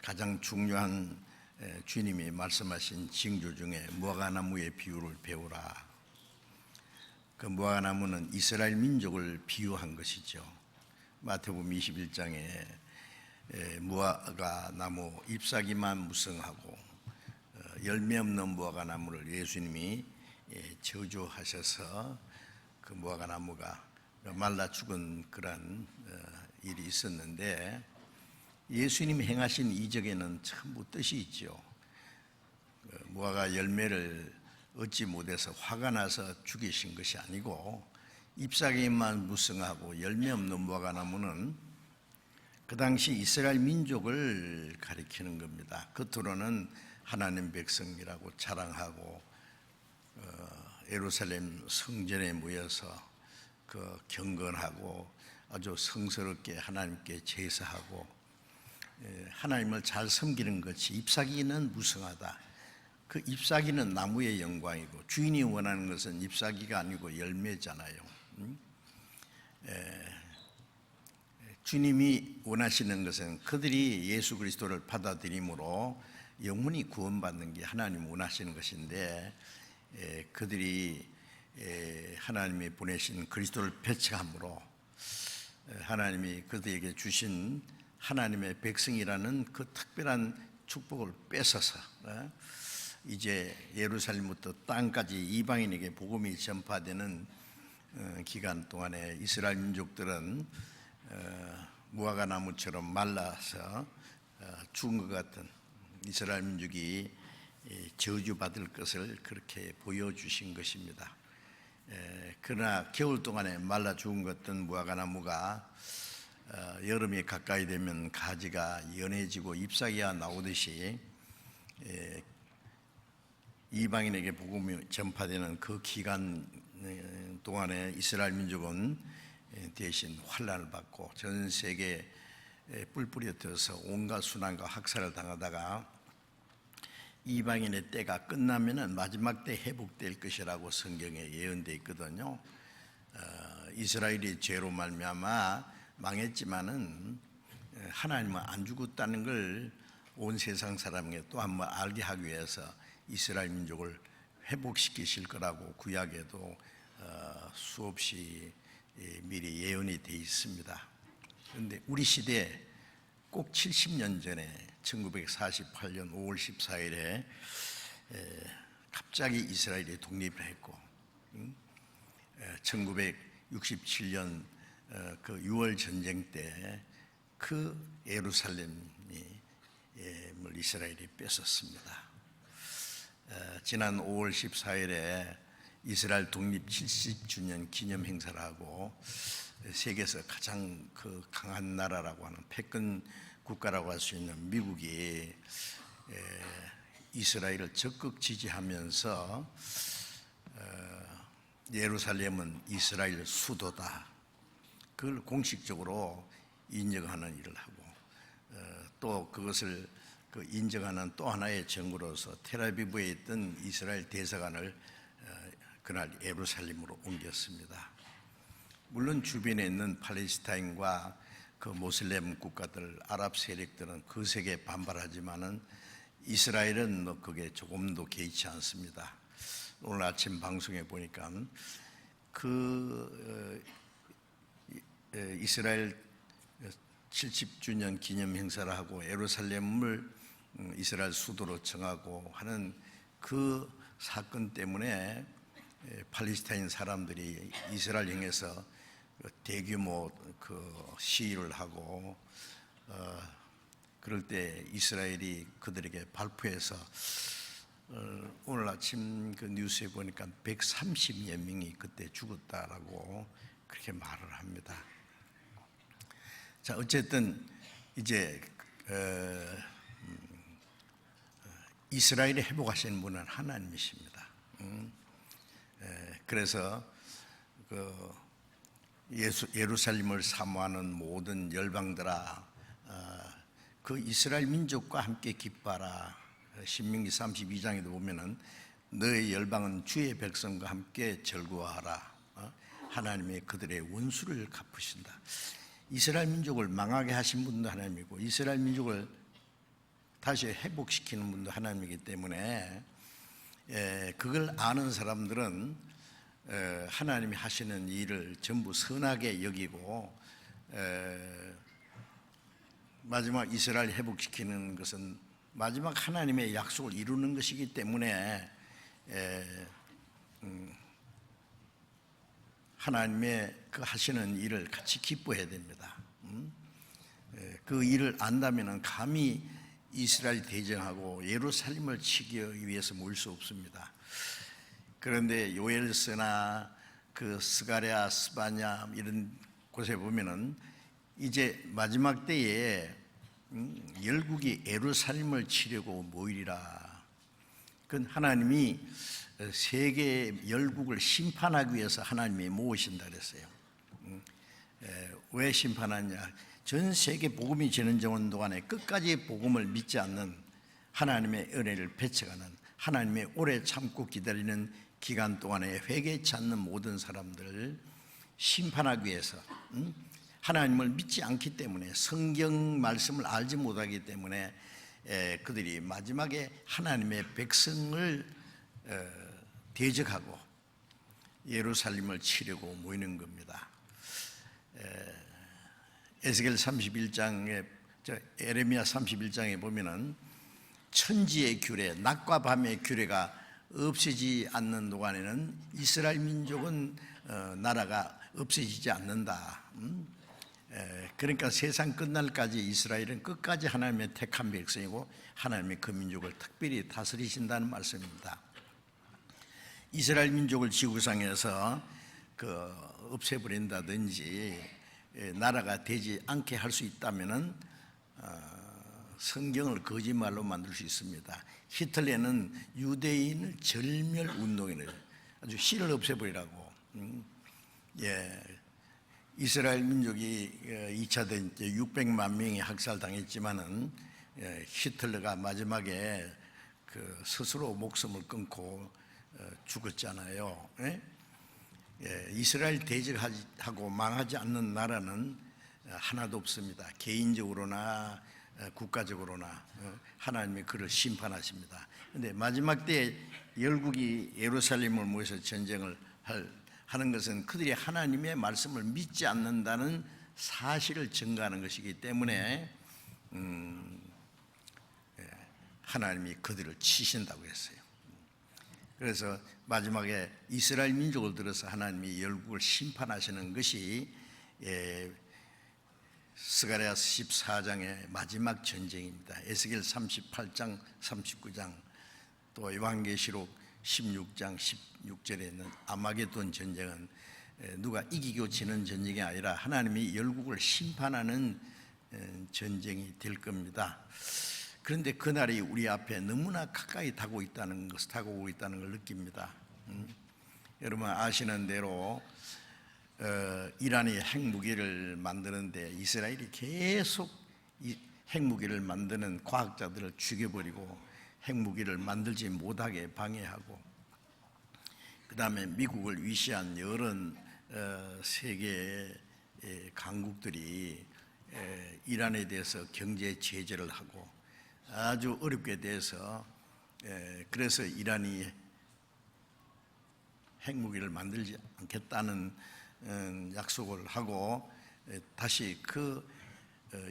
가장 중요한 주님이 말씀하신 징조 중에 무화과나무의 비유를 배우라. 그 무화과나무는 이스라엘 민족을 비유한 것이죠. 마태복음 21장에 무화과나무 잎사귀만 무성하고 열매 없는 무화과나무를 예수님이 저주하셔서 그 무화과나무가 말라 죽은 그런 일이 있었는데, 예수님이 행하신 이적에는 전부 뜻이 있죠. 무화과 열매를 얻지 못해서 화가 나서 죽이신 것이 아니고, 잎사귀만 무성하고 열매 없는 무화과나무는 그 당시 이스라엘 민족을 가리키는 겁니다. 겉으로는 하나님 백성이라고 자랑하고 예루살렘 성전에 모여서 그 경건하고 아주 성스럽게 하나님께 제사하고 하나님을 잘 섬기는 것이, 잎사귀는 무성하다. 그 잎사귀는 나무의 영광이고, 주인이 원하는 것은 잎사귀가 아니고 열매잖아요. 주님이 원하시는 것은 그들이 예수 그리스도를 받아들임으로 영혼이 구원받는 게 하나님 원하시는 것인데, 그들이 하나님이 보내신 그리스도를 배척함으로 하나님이 그들에게 주신 하나님의 백성이라는 그 특별한 축복을 뺏어서 이제 예루살렘부터 땅까지 이방인에게 복음이 전파되는 기간 동안에 이스라엘 민족들은 무화과나무처럼 말라서 죽은 것 같은 이스라엘 민족이 저주받을 것을 그렇게 보여주신 것입니다. 그러나 겨울 동안에 말라 죽은 것 같은 무화과나무가 여름이 가까이 되면 가지가 연해지고 잎사귀가 나오듯이 이방인에게 복음이 전파되는 그 기간 동안에 이스라엘 민족은 대신 환난을 받고 전 세계에 뿔뿔이 흩어서 온갖 순환과 학살을 당하다가 이방인의 때가 끝나면은 마지막 때 회복될 것이라고 성경에 예언되어 있거든요. 이스라엘이 죄로 말미암아 망했지만은 하나님은 안 죽었다는 걸 온 세상 사람에게 또 한번 알게 하기 위해서 이스라엘 민족을 회복시키실 거라고 구약에도 수없이 미리 예언이 되어 있습니다. 그런데 우리 시대에 꼭 70년 전에 1948년 5월 14일에 갑자기 이스라엘이 독립을 했고, 1967년 그 6월 전쟁 때 그 예루살렘이 이스라엘이 뺏었습니다. 지난 5월 14일에 이스라엘 독립 70주년 기념 행사를 하고, 세계에서 가장 그 강한 나라라고 하는 패권 국가라고 할 수 있는 미국이 이스라엘을 적극 지지하면서 예루살렘은 이스라엘 수도다, 그걸 공식적으로 인정하는 일을 하고, 또 그것을 인정하는 또 하나의 증거로서 텔아비브에 있던 이스라엘 대사관을 그날 예루살렘으로 옮겼습니다. 물론 주변에 있는 팔레스타인과 그 모슬렘 국가들, 아랍 세력들은 그 세계에 반발하지만은 이스라엘은 그게 조금도 개의치 않습니다. 오늘 아침 방송에 보니까 그 이스라엘 70주년 기념 행사를 하고 예루살렘을 이스라엘 수도로 정하고 하는 그 사건 때문에 팔레스타인 사람들이 이스라엘 향해서 대규모 그 시위를 하고, 그럴 때 이스라엘이 그들에게 발표해서 오늘 아침 그 뉴스에 보니까 130여 명이 그때 죽었다라고 그렇게 말을 합니다. 자, 어쨌든 이제 이스라엘을 회복하시는 분은 하나님이십니다. 그래서 그 예루살렘을 사모하는 모든 열방들아, 그 이스라엘 민족과 함께 기뻐하라. 신명기 32장에도 보면은 너의 열방은 주의 백성과 함께 즐거워하라. 하나님이 그들의 원수를 갚으신다. 이스라엘 민족을 망하게 하신 분도 하나님이고, 이스라엘 민족을 다시 회복시키는 분도 하나님이기 때문에 그걸 아는 사람들은 하나님이 하시는 일을 전부 선하게 여기고 마지막 이스라엘 회복시키는 것은 마지막 하나님의 약속을 이루는 것이기 때문에 하나님의 그 하시는 일을 같이 기뻐해야 됩니다. 그 일을 안다면 감히 이스라엘 대적하고 예루살렘을 치기 위해서 모일 수 없습니다. 그런데 요엘서나 그 스가랴, 스바냐 이런 곳에 보면은 이제 마지막 때에 열국이 예루살렘을 치려고 모이리라. 그건 하나님이 세계 열국을 심판하기 위해서 하나님이 모으신다 그랬어요. 왜 심판하냐? 전 세계 복음이 전해지는 동안에 끝까지 복음을 믿지 않는 하나님의 은혜를 배척하는 하나님의 오래 참고 기다리는 기간 동안에 회개치 않는 모든 사람들을 심판하기 위해서 하나님을 믿지 않기 때문에 성경 말씀을 알지 못하기 때문에 그들이 마지막에 하나님의 백성을 대적하고 예루살렘을 치려고 모이는 겁니다. 에스겔 31장에 에레미야 31장에 보면은 천지의 규례, 낮과 밤의 규례가 없어지지 않는 동안에는 이스라엘 민족은 나라가 없어지지 않는다. 그러니까 세상 끝날까지 이스라엘은 끝까지 하나님의 택한 백성이고 하나님의 그 민족을 특별히 다스리신다는 말씀입니다. 이스라엘 민족을 지구상에서 없애버린다든지 나라가 되지 않게 할 수 있다면은 성경을 거짓말로 만들 수 있습니다. 히틀러는 유대인을 절멸 운동이네요. 아주 씨를 없애버리라고. 이스라엘 민족이 2차 대전 때 600만 명이 학살당했지만은 히틀러가 마지막에 스스로 목숨을 끊고 죽었잖아요. 이스라엘 대적하고 망하지 않는 나라는 하나도 없습니다. 개인적으로나 국가적으로나 하나님이 그를 심판하십니다. 그런데 마지막 때 열국이 예루살렘을 모여서 전쟁을 하는 것은 그들이 하나님의 말씀을 믿지 않는다는 사실을 증거하는 것이기 때문에 하나님이 그들을 치신다고 했어요. 그래서 마지막에 이스라엘 민족을 들어서 하나님이 열국을 심판하시는 것이 스가랴 14장의 마지막 전쟁입니다. 에스겔 38장, 39장, 또 요한계시록 16장, 16절에 있는 아마게돈 전쟁은 누가 이기고 지는 전쟁이 아니라 하나님이 열국을 심판하는 전쟁이 될 겁니다. 그런데 그날이 우리 앞에 너무나 가까이 다가오고 있다는 걸 느낍니다. 여러분 아시는 대로 이란이 핵무기를 만드는데 이스라엘이 계속 이 핵무기를 만드는 과학자들을 죽여버리고 핵무기를 만들지 못하게 방해하고, 그 다음에 미국을 위시한 여러 세계의 강국들이 이란에 대해서 경제 제재를 하고 아주 어렵게 돼서 그래서 이란이 핵무기를 만들지 않겠다는 약속을 하고 다시 그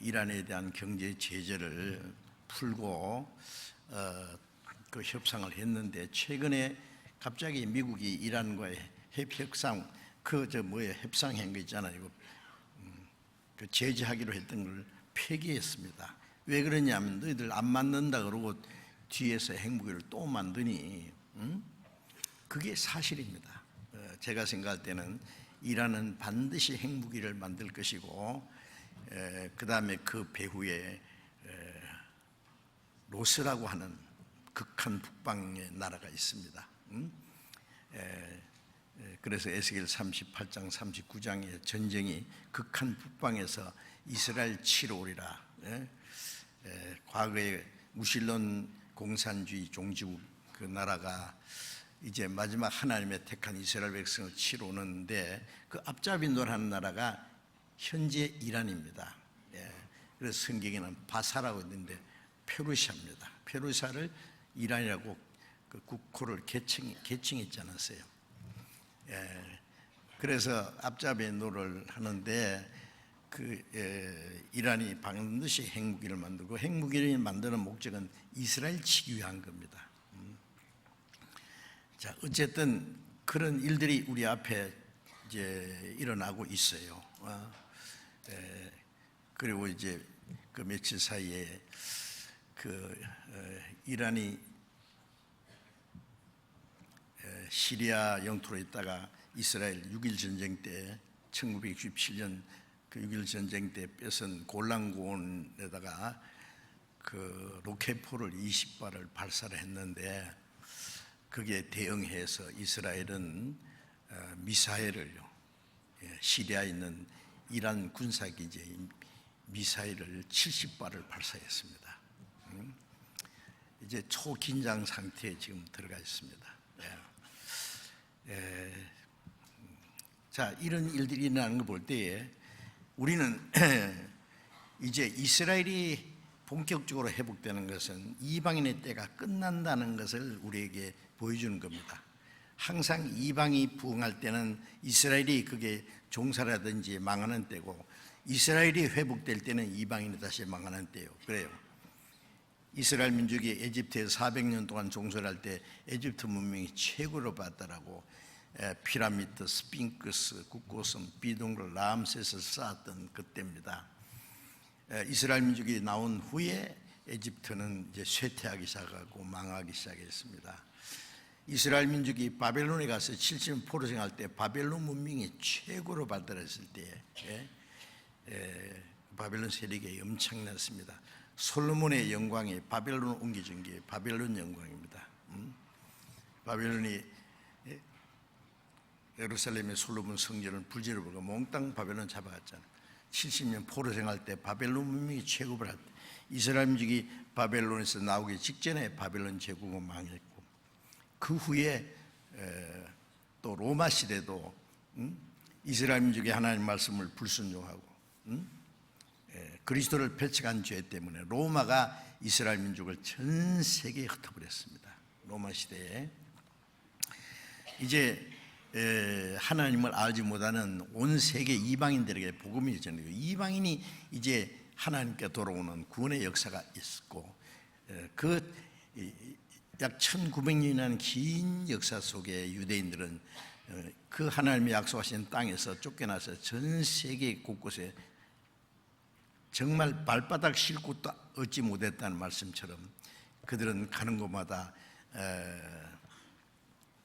이란에 대한 경제 제재를 풀고 그 협상을 했는데, 최근에 갑자기 미국이 이란과의 협상 협상한 거 있잖아요. 그 제재하기로 했던 걸 폐기했습니다. 왜 그러냐면 너희들 안 만든다 그러고 뒤에서 핵무기를 또 만드니, 그게 사실입니다. 제가 생각할 때는 이란은 반드시 핵무기를 만들 것이고 그 다음에 그 배후에 로스라고 하는 극한 북방의 나라가 있습니다. 그래서 에스겔 38장 39장의 전쟁이 극한 북방에서 이스라엘 치러 오리라. 과거에 무신론 공산주의 종지국 그 나라가 이제 마지막 하나님의 택한 이스라엘 백성을 치러 오는데 그 앞잡이 노릇하는 나라가 현재 이란입니다. 그래서 성경에는 바사라고 있는데 페르시아입니다. 페르시아를 이란이라고 그 국호를 개칭했지 않았어요. 그래서 앞잡이노를 하는데 이란이 반드시 핵무기를 만들고 핵무기를 만드는 목적은 이스라엘 치기 위한 겁니다. 자, 어쨌든 그런 일들이 우리 앞에 이제 일어나고 있어요. 그리고 이제 그 며칠 사이에 이란이 시리아 영토로 있다가 이스라엘 6.1 전쟁 때 1967년 그 6.1 전쟁 때 뺏은 골란고원에다가 그 로켓포를 20발을 발사를 했는데 그게 대응해서 이스라엘은 미사일을요, 시리아에 있는 이란 군사기지에 미사일을 70발을 발사했습니다. 이제 초긴장 상태에 지금 들어가 있습니다. 자, 이런 일들이 일어나는 걸 볼 때에 우리는 이제 이스라엘이 본격적으로 회복되는 것은 이방인의 때가 끝난다는 것을 우리에게 보여주는 겁니다. 항상 이방이 부흥할 때는 이스라엘이 그게 종살하든지 망하는 때고, 이스라엘이 회복될 때는 이방인이 다시 망하는 때요. 그래요. 이스라엘 민족이 에집트에 400년 동안 종살할 때 에집트 문명이 최고로 봤다라고 피라미드, 스핑크스, 국고섬, 비동굴, 라암셋을 쌓았던 그때입니다. 이스라엘 민족이 나온 후에 에집트는 이제 쇠퇴하기 시작하고 망하기 시작했습니다. 이스라엘 민족이 바벨론에 가서 70년 포로 생활할 때 바벨론 문명이 최고로 발달했을 때에 바벨론 세력이 엄청났습니다. 솔로몬의 영광이 바벨론을 옮겨준 게 바벨론 영광입니다. 바벨론이 예루살렘의 솔로몬 성전을 불지를 보고 몽땅 바벨론 잡아갔잖아요. 70년 포로 생활할 때 바벨론 문명이 최고를 할 때 이스라엘 민족이 바벨론에서 나오기 직전에 바벨론 제국은 망했고, 그 후에 또 로마 시대도 이스라엘 민족이 하나님 말씀을 불순종하고 그리스도를 배척한 죄 때문에 로마가 이스라엘 민족을 전 세계에 흩어버렸습니다. 로마 시대에 이제 하나님을 알지 못하는 온 세계 이방인들에게 복음이 전해요. 이방인이 이제 하나님께 돌아오는 구원의 역사가 있었고, 그 약 1900년이라는 긴 역사 속에 유대인들은 그 하나님이 약속하신 땅에서 쫓겨나서 전 세계 곳곳에 정말 발바닥 실 곳도 얻지 못했다는 말씀처럼 그들은 가는 곳마다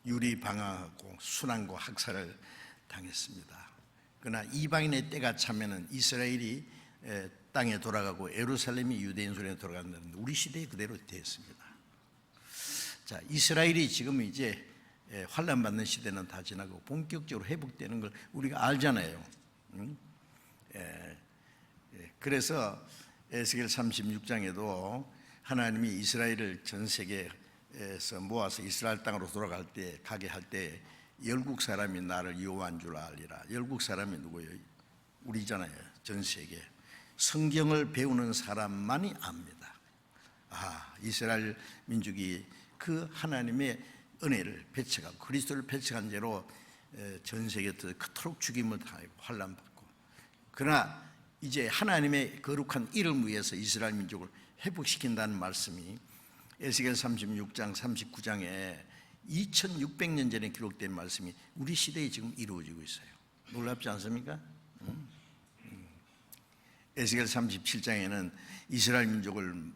유리방황하고 순환과 학살을 당했습니다. 그러나 이방인의 때가 차면은 이스라엘이 땅에 돌아가고 예루살렘이 유대인 손에 돌아간다는 우리 시대에 그대로 되었습니다. 자, 이스라엘이 지금 이제 환난 받는 시대는 다 지나고 본격적으로 회복되는 걸 우리가 알잖아요. 그래서 에스겔 36장에도 하나님이 이스라엘을 전 세계에서 모아서 이스라엘 땅으로 돌아갈 때 가게 할 때 열국 사람이 나를 여호와인 줄 알리라. 열국 사람이 누구예요? 우리잖아요. 전 세계 성경을 배우는 사람만이 압니다. 이스라엘 민족이 그 하나님의 은혜를 배척하고 그리스도를 배척한 죄로 전 세계에서 그토록 죽임을 당하고 환난받고, 그러나 이제 하나님의 거룩한 이름을 위해서 이스라엘 민족을 회복시킨다는 말씀이 에스겔 36장 39장에 2600년 전에 기록된 말씀이 우리 시대에 지금 이루어지고 있어요. 놀랍지 않습니까? 에스겔 37장에는 이스라엘 민족을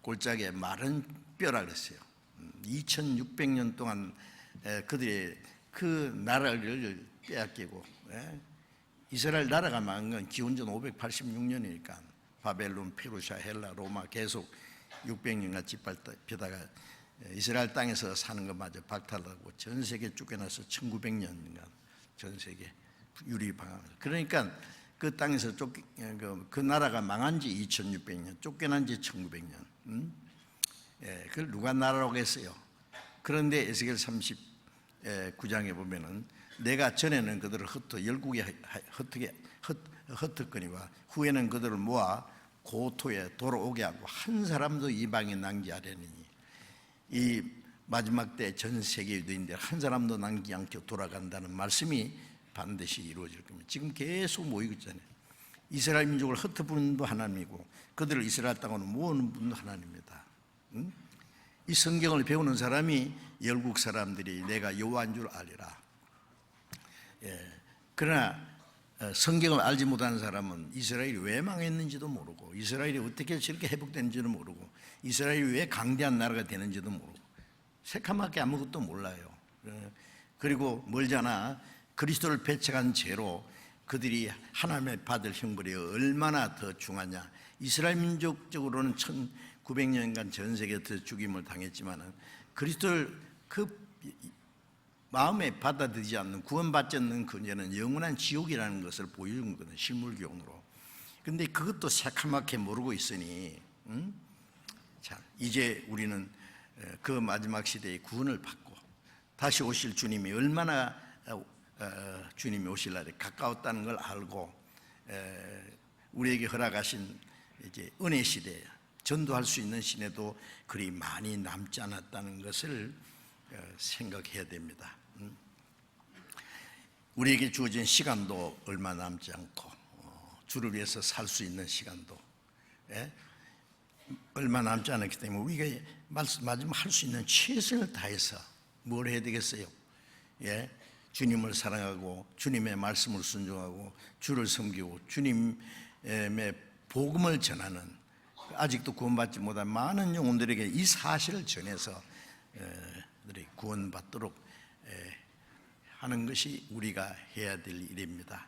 골짜기에 마른 뼈라 그랬어요. 2600년 동안 그들의 그 나라를 빼앗기고, 이스라엘 나라가 망한 건 기원전 586년이니까 바벨론, 페르시아, 헬라, 로마 계속 600년간 짓밟다가 이스라엘 땅에서 사는 것마저 박탈하고 전 세계 쫓겨나서 1900년간 전 세계 유리방황. 그러니까 그 땅에서 그 나라가 망한 지 2600년, 쫓겨난 지 1900년. 그걸 누가 나라라고 했어요? 그런데 에스겔 39장에 보면은 내가 전에는 그들을 열국에 흩었거니와 후에는 그들을 모아 고토에 돌아오게 하고 한 사람도 이방에 낭비하려니 이 마지막 때 전 세계 유대인들 한 사람도 남기지 않게 돌아간다는 말씀이 반드시 이루어질 겁니다. 지금 계속 모이고 있잖아요. 이스라엘 민족을 흩어부는 분도 하나님이고 그들을 이스라엘 땅으로 모으는 분도 하나님입니다. 이 성경을 배우는 사람이 열국 사람들이 내가 여호와인 줄 알리라. 그러나 성경을 알지 못하는 사람은 이스라엘이 왜 망했는지도 모르고 이스라엘이 어떻게 저렇게 회복되는지도 모르고 이스라엘이 왜 강대한 나라가 되는지도 모르고 새카맣게 아무것도 몰라요. 그리고 멀잖아 그리스도를 배척한 죄로 그들이 하나님의 받을 형벌이 얼마나 더 중하냐. 이스라엘 민족적으로는 1900년간 전 세계에서 죽임을 당했지만 그리스도를 그 마음에 받아들이지 않는 구원받지 않는 그녀는 영원한 지옥이라는 것을 보여준 거거든, 실물교훈으로. 근데 그것도 새카맣게 모르고 있으니 자, 이제 우리는 그 마지막 시대의 구원을 받고 다시 오실 주님이 얼마나 주님이 오실 날이 가까웠다는 걸 알고 우리에게 허락하신 이제 은혜 시대, 전도할 수 있는 시대도 그리 많이 남지 않았다는 것을 생각해야 됩니다. 우리에게 주어진 시간도 얼마 남지 않고 주를 위해서 살 수 있는 시간도 얼마 남지 않았기 때문에 우리가 마지막 할 수 있는 최선을 다해서 뭘 해야 되겠어요? 주님을 사랑하고 주님의 말씀을 순종하고 주를 섬기고 주님의 복음을 전하는, 아직도 구원받지 못한 많은 영혼들에게 이 사실을 전해서 구원받도록 하는 것이 우리가 해야 될 일입니다.